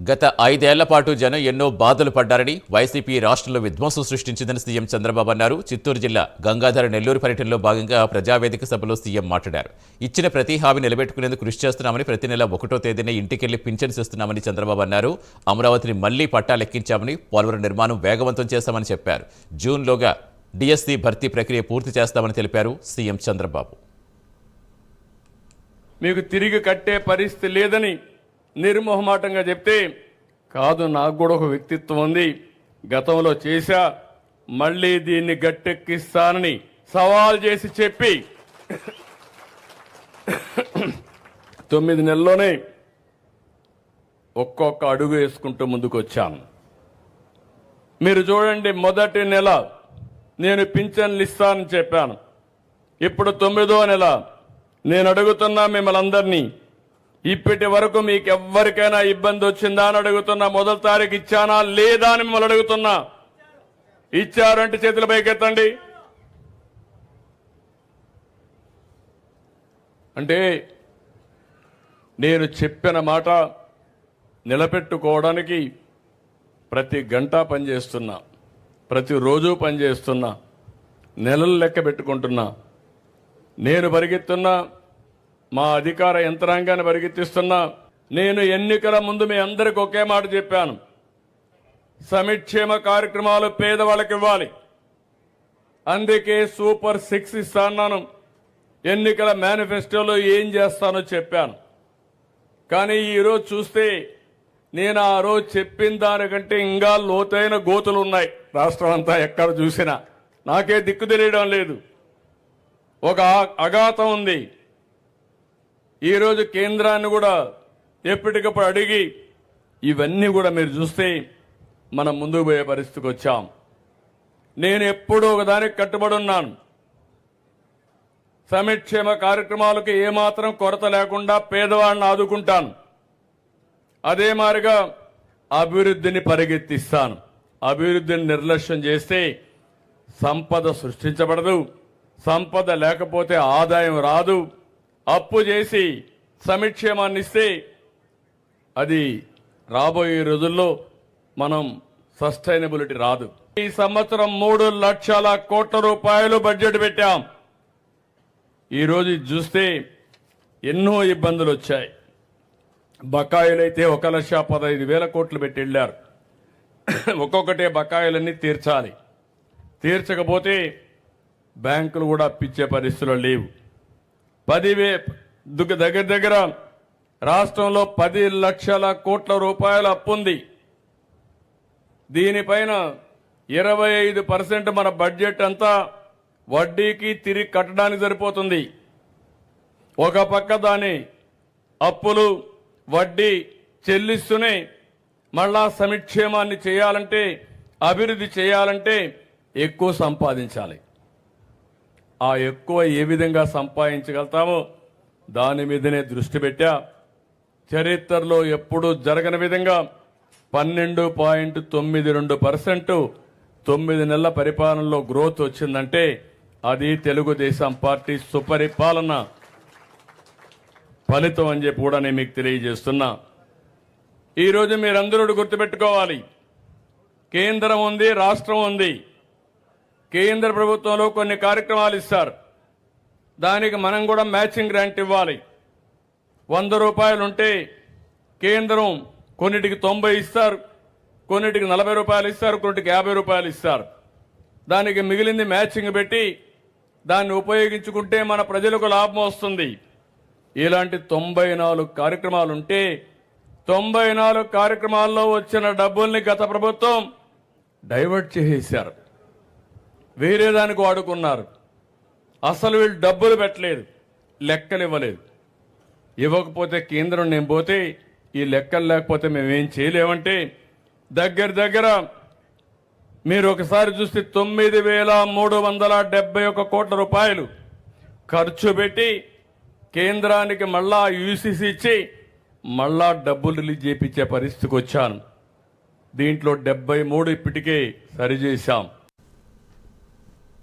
గత 5 ఏళ్ల పాటు జనం ఎన్నో బాధలు పడ్డారని వైసీపీ రాష్ట్రంలో విధ్వంసం సృష్టించిందని సీఎం చంద్రబాబు అన్నారు. చిత్తూరు జిల్లా గంగాధర నెల్లూరు పర్యటనలో భాగంగా ప్రజావేదిక సభలో సీఎం మాట్లాడారు. ఇచ్చిన ప్రతి హామీ నిలబెట్టుకునేందుకు కృషి చేస్తున్నామని, ప్రతి నెల 1వ తేదీనే ఇంటికెళ్లి పింఛన్స్ ఇస్తున్నామని చంద్రబాబు అన్నారు. అమరావతిని మళ్లీ పట్టాలెక్కించామని, పోలవరం నిర్మాణం వేగవంతం చేశామని చెప్పారు. జూన్లోగా డిఎస్సీ భర్తీ ప్రక్రియ పూర్తి చేస్తామని తెలిపారు సీఎం చంద్రబాబు. మీకు తిరిగి కట్టే పరిస్థితి లేదని నిర్మోహమాటంగా చెప్తే, కాదు నాకు కూడా ఒక వ్యక్తిత్వం ఉంది, గతంలో చేశా, మళ్ళీ దీన్ని గట్టెక్కిస్తానని సవాల్ చేసి చెప్పి 9 నెలల్లోనే ఒక్కొక్క అడుగు వేసుకుంటూ ముందుకు వచ్చాను. మీరు చూడండి, మొదటి నెల నేను పింఛన్లు ఇస్తానని చెప్పాను. ఇప్పుడు 9వ నెల నేను అడుగుతున్నా మిమ్మల్ని అందరినీ, ఇప్పటి వరకు మీకు ఎవ్వరికైనా ఇబ్బంది వచ్చిందా అని అడుగుతున్నా. మొదటి తారీఖు ఇచ్చానా లేదా అని మిమ్మల్ని అడుగుతున్నా. ఇచ్చారంటే చేతుల పైకెత్తండి. అంటే నేను చెప్పిన మాట నిలబెట్టుకోవడానికి ప్రతి గంట పనిచేస్తున్నా, ప్రతిరోజు పనిచేస్తున్నా, నెలలు లెక్క పెట్టుకుంటున్నా. నేను పరిగెత్తున్నా, మా అధికార యంత్రాంగాన్ని పరిగెత్తిస్తున్నా. నేను ఎన్నికల ముందు మీ అందరికీ ఒకే మాట చెప్పాను, సంక్షేమ కార్యక్రమాలు పేదవాళ్ళకి ఇవ్వాలి, అందుకే సూపర్ 6 ఇస్తాను. ఎన్నికల మేనిఫెస్టోలో ఏం చేస్తానో చెప్పాను. కానీ ఈరోజు చూస్తే నేను ఆ రోజు చెప్పిన దానికంటే ఇంకా లోతైన గోతులు ఉన్నాయి. రాష్ట్రం అంతా ఎక్కడ చూసినా నాకే దిక్కు తెలియడం లేదు, ఒక అఘాతం ఉంది. ఈరోజు కేంద్రాన్ని కూడా ఎప్పటికప్పుడు అడిగి ఇవన్నీ కూడా మీరు చూస్తే మనం ముందుకు పోయే పరిస్థితికి వచ్చాం. నేను ఎప్పుడూ ఒకదానికి కట్టుబడి ఉన్నాను, సంక్షేమ కార్యక్రమాలకు ఏమాత్రం కొరత లేకుండా పేదవాడిని ఆదుకుంటాను. అదే మాదిరిగా అభివృద్ధిని పరిగెత్తిస్తాను. అభివృద్ధిని నిర్లక్ష్యం చేస్తే సంపద సృష్టించబడదు, సంపద లేకపోతే ఆదాయం రాదు. అప్పు చేసి సంక్షేమాన్ని ఇస్తే అది రాబోయే రోజుల్లో మనం సస్టైనబిలిటీ రాదు. ఈ సంవత్సరం 3 లక్షల కోట్ల రూపాయలు బడ్జెట్ పెట్టాం. ఈరోజు చూస్తే ఎన్నో ఇబ్బందులు వచ్చాయి. బకాయిలైతే 1,15,000 కోట్లు పెట్టి వెళ్ళారు. ఒక్కొక్కటే బకాయిలన్నీ తీర్చాలి. తీర్చకపోతే బ్యాంకులు కూడా అప్పిచ్చే పరిస్థితులు లేవు. 10,000 దగ్గర రాష్ట్రంలో 10 లక్షల కోట్ల రూపాయల అప్పుంది. దీనిపైన 25% మన బడ్జెట్ అంతా వడ్డీకి తిరిగి కట్టడానికి సరిపోతుంది. ఒక పక్క దాని అప్పులు వడ్డీ చెల్లిస్తూనే మళ్ళా సంక్షేమాన్ని చేయాలంటే, అభివృద్ధి చేయాలంటే ఎక్కువ సంపాదించాలి. ఆ ఎక్కువ ఏ విధంగా సంపాదించగలుగుతామో దాని మీదనే దృష్టి పెట్టా. చరిత్రలో ఎప్పుడూ జరగని విధంగా 12.92% 9 నెలల పరిపాలనలో గ్రోత్ వచ్చిందంటే అది తెలుగుదేశం పార్టీ సుపరిపాలన ఫలితం అని చెప్పి కూడా నేను మీకు తెలియజేస్తున్నా. ఈరోజు మీరందరూ గుర్తుపెట్టుకోవాలి, కేంద్రం ఉంది, రాష్ట్రం ఉంది. కేంద్ర ప్రభుత్వంలో కొన్ని కార్యక్రమాలు ఇస్తారు, దానికి మనం కూడా మ్యాచింగ్ గ్రాంట్ ఇవ్వాలి. 100 రూపాయలు ఉంటే కేంద్రం కొన్నిటికి 90 ఇస్తారు, కొన్నిటికి 40 రూపాయలు ఇస్తారు, కొన్నిటికి 50 రూపాయలు ఇస్తారు. దానికి మిగిలింది మ్యాచింగ్ పెట్టి దాన్ని ఉపయోగించుకుంటే మన ప్రజలకు లాభం వస్తుంది. ఇలాంటి 94 కార్యక్రమాలు ఉంటే 94 కార్యక్రమాల్లో వచ్చిన డబ్బుల్ని గత ప్రభుత్వం డైవర్ట్ చేసేశారు, వేరే దానికి వాడుకున్నారు. అసలు వీళ్ళు డబ్బులు పెట్టలేదు, లెక్కలు ఇవ్వలేదు. ఇవ్వకపోతే కేంద్రం నేను పోతే ఈ లెక్కలు లేకపోతే మేమేం చేయలేమంటే దగ్గర మీరు ఒకసారి చూస్తే 9,371 కోట్ల రూపాయలు ఖర్చు పెట్టి కేంద్రానికి మళ్ళా యూసీసీ ఇచ్చి మళ్ళా డబ్బులు రిలీజ్ చేయించే పరిస్థితికి వచ్చాను. దీంట్లో 73 ఇప్పటికే సరిచేశాం.